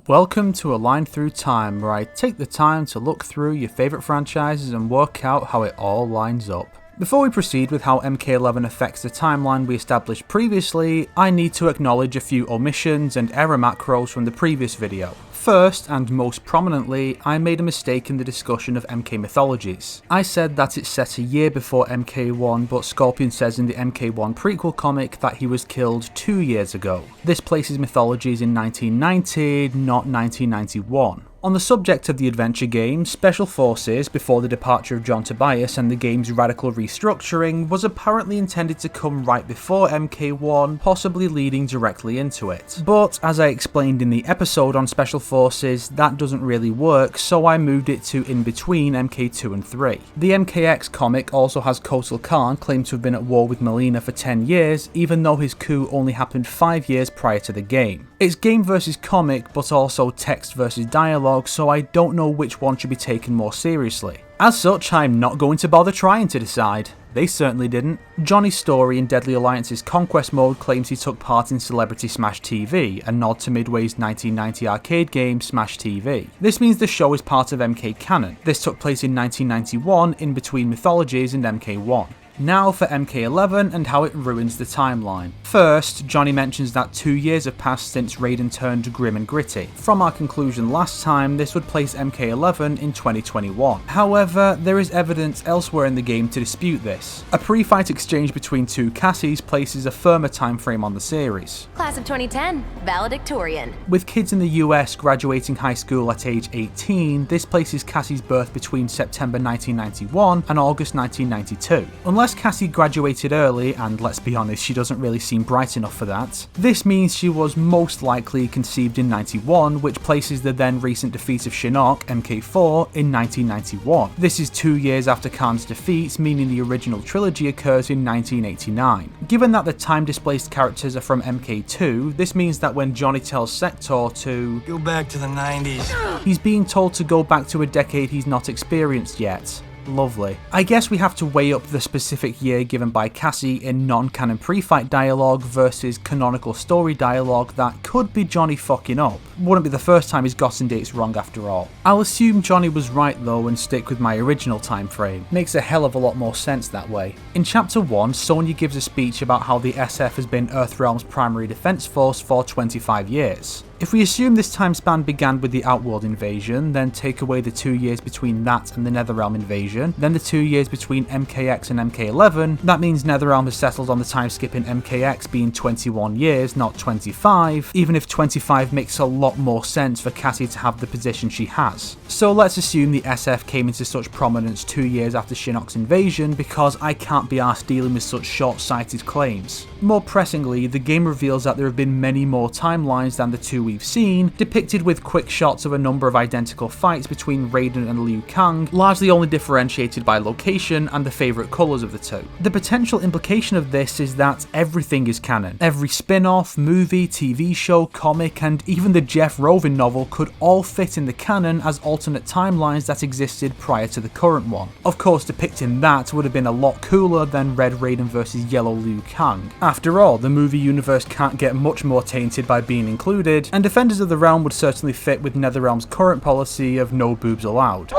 Welcome to A Line Through Time, where I take the time to look through your favourite franchises and work out how it all lines up. Before we proceed with how MK11 affects the timeline we established previously, I need to acknowledge a few omissions and error macros from the previous video. First, and most prominently, I made a mistake in the discussion of MK Mythologies. I said that it's set a year before MK1, but Scorpion says in the MK1 prequel comic that he was killed 2 years ago. This places Mythologies in 1990, not 1991. On the subject of the adventure game, Special Forces, before the departure of John Tobias and the game's radical restructuring, was apparently intended to come right before MK1, possibly leading directly into it. But, as I explained in the episode on Special Forces, that doesn't really work, so I moved it to in between MK2 and 3. The MKX comic also has Kotal Khan claimed to have been at war with Melina for 10 years, even though his coup only happened 5 years prior to the game. It's game versus comic, but also text versus dialogue, so I don't know which one should be taken more seriously. As such, I'm not going to bother trying to decide. They certainly didn't. Johnny's story in Deadly Alliance's Conquest mode claims he took part in Celebrity Smash TV, a nod to Midway's 1990 arcade game Smash TV. This means the show is part of MK canon. This took place in 1991, in between Mythologies and MK1. Now for MK11 and how it ruins the timeline. First, Johnny mentions that 2 years have passed since Raiden turned grim and gritty. From our conclusion last time, this would place MK11 in 2021. However, there is evidence elsewhere in the game to dispute this. A pre-fight exchange between two Cassies places a firmer time frame on the series. Class of 2010, valedictorian. With kids in the US graduating high school at age 18, this places Cassie's birth between September 1991 and August 1992. Unless Cassie graduated early, and let's be honest, she doesn't really seem bright enough for that, this means she was most likely conceived in 91, which places the then recent defeat of Shinnok, MK4, in 1991. This is 2 years after Khan's defeat, meaning the original trilogy occurs in 1989. Given that the time-displaced characters are from MK2, this means that when Johnny tells Sector to go back to the 90s, he's being told to go back to a decade he's not experienced yet. Lovely. I guess we have to weigh up the specific year given by Cassie in non-canon pre-fight dialogue versus canonical story dialogue that could be Johnny fucking up. Wouldn't be the first time he's gotten dates wrong after all. I'll assume Johnny was right though and stick with my original time frame. Makes a hell of a lot more sense that way. In chapter 1, Sonya gives a speech about how the SF has been Earthrealm's primary defense force for 25 years. If we assume this time span began with the Outworld invasion, then take away the 2 years between that and the Netherrealm invasion, then the 2 years between MKX and MK11, that means Netherrealm has settled on the time skip in MKX being 21 years, not 25, even if 25 makes a lot more sense for Cassie to have the position she has. So let's assume the SF came into such prominence 2 years after Shinnok's invasion, because I can't be arsed dealing with such short-sighted claims. More pressingly, the game reveals that there have been many more timelines than the two we've seen, depicted with quick shots of a number of identical fights between Raiden and Liu Kang, largely only differentiated by location and the favourite colours of the two. The potential implication of this is that everything is canon. Every spin-off, movie, TV show, comic, and even the Jeff Rovin novel could all fit in the canon as alternate timelines that existed prior to the current one. Of course, depicting that would have been a lot cooler than Red Raiden vs Yellow Liu Kang. After all, the movie universe can't get much more tainted by being included, and Defenders of the Realm would certainly fit with Netherrealm's current policy of no boobs allowed.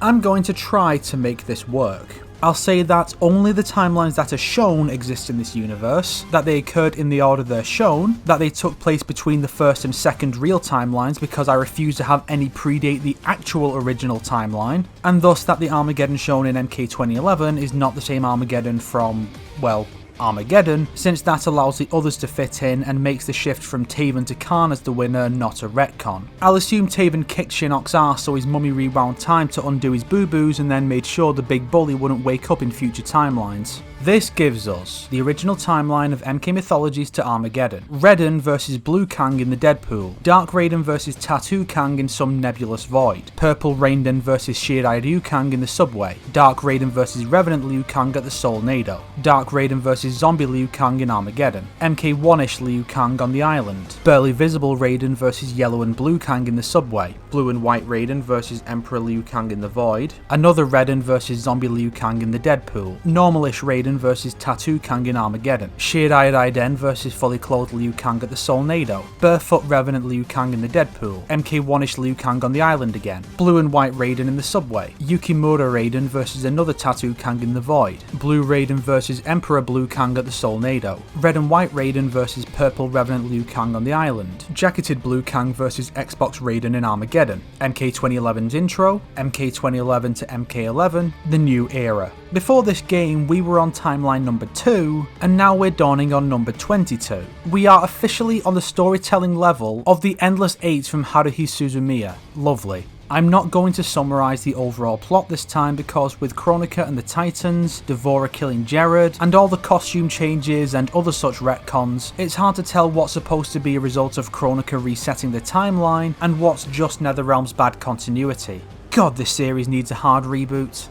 I'm going to try to make this work. I'll say that only the timelines that are shown exist in this universe, that they occurred in the order they're shown, that they took place between the first and second real timelines because I refuse to have any predate the actual original timeline, and thus that the Armageddon shown in MK 2011 is not the same Armageddon from, well, Armageddon, since that allows the others to fit in and makes the shift from Taven to Khan as the winner not a retcon. I'll assume Taven kicked Shinnok's ass so his mummy rewound time to undo his boo-boos and then made sure the big bully wouldn't wake up in future timelines. This gives us the original timeline of MK Mythologies to Armageddon, Raiden vs Blue Kang in the Deadpool, Dark Raiden vs Tattoo Kang in some nebulous void, Purple Raiden vs Shirai Liu Kang in the subway, Dark Raiden vs Revenant Liu Kang at the Soul Nado, Dark Raiden vs Zombie Liu Kang in Armageddon, MK1-ish Liu Kang on the island, Barely Visible Raiden vs Yellow and Blue Kang in the subway, Blue and White Raiden vs Emperor Liu Kang in the void, another Raiden vs Zombie Liu Kang in the Deadpool, Normalish Raiden Raiden vs Tattoo Kang in Armageddon, Sheared Eyed Raiden vs Fully Clothed Liu Kang at the Soulnado, Barefoot Revenant Liu Kang in the Deadpool, MK1ish Liu Kang on the island again, Blue and White Raiden in the subway, Yukimura Raiden vs another Tattoo Kang in the Void, Blue Raiden vs Emperor Blue Kang at the Soulnado, Red and White Raiden vs Purple Revenant Liu Kang on the island, Jacketed Blue Kang vs Xbox Raiden in Armageddon, MK2011's intro, MK2011 to MK11, the new era. Before this game, we were on timeline number 2, and now we're dawning on number 22. We are officially on the storytelling level of the Endless 8 from Haruhi Suzumiya. Lovely. I'm not going to summarise the overall plot this time because with Kronika and the Titans, Devora killing Jared, and all the costume changes and other such retcons, it's hard to tell what's supposed to be a result of Kronika resetting the timeline and what's just NetherRealm's bad continuity. God, this series needs a hard reboot.